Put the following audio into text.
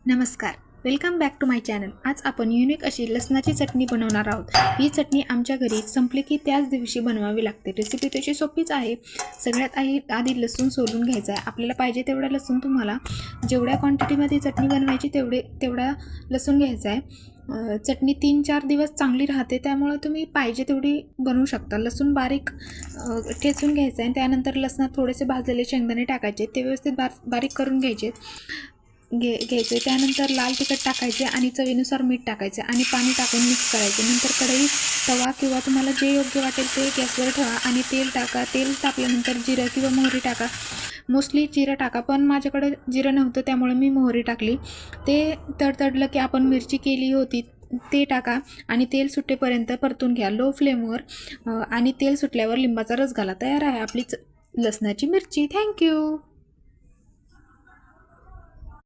नमस्कार, welcome back to my channel. आज आपण युनिक अशी लसणाची चटणी बनवणार आहोत। ही चटणी आमच्या घरी संपली की त्याच दिवशी बनवावी लागते। रेसिपी तशी सोपीच आहे। सगळ्यात आधी लसूण सोलून घ्यायचा आहे। आपल्याला पाहिजे तेवढा लसूण, तुम्हाला जेवढ्या क्वांटिटीमध्ये चटणी बनवायची तेवढा लसूण घ्यायचा आहे। चटणी 3-4 दिवस चांगली राहते, त्यामुळे तुम्ही पाहिजे तेवढी बनवू शकता। लसूण बारीक ठेचून घ्यायचा आहे। त्यानंतर लसणात थोडेसे भाजलेले शेंगदाणे टाकायचे, ते व्यवस्थित बारीक करून घ्यायचे। त्यानंतर लाल तिखट टाकायचे आणि चवीनुसार मीठ टाकायचे आणि पाणी टाकून मिक्स करायचे। नंतर कढई, तवा किंवा तुम्हाला जे योग्य वाटेल ते गॅसवर ठेवा आणि तेल टाका। तेल तापल्यानंतर जिरं किंवा मोहरी टाका। मोस्टली जिरं टाका, पण माझ्याकडे जिरं नव्हतं त्यामुळे मी मोहरी टाकली। ते तडतडलं की आपण मिरची केली होती ते टाका आणि तेल सुटेपर्यंत परतून घ्या लो फ्लेमवर। आणि तेल सुटल्यावर लिंबाचा रस घाला। तयार आहे आपली लसणाची मिरची। थँक्यू।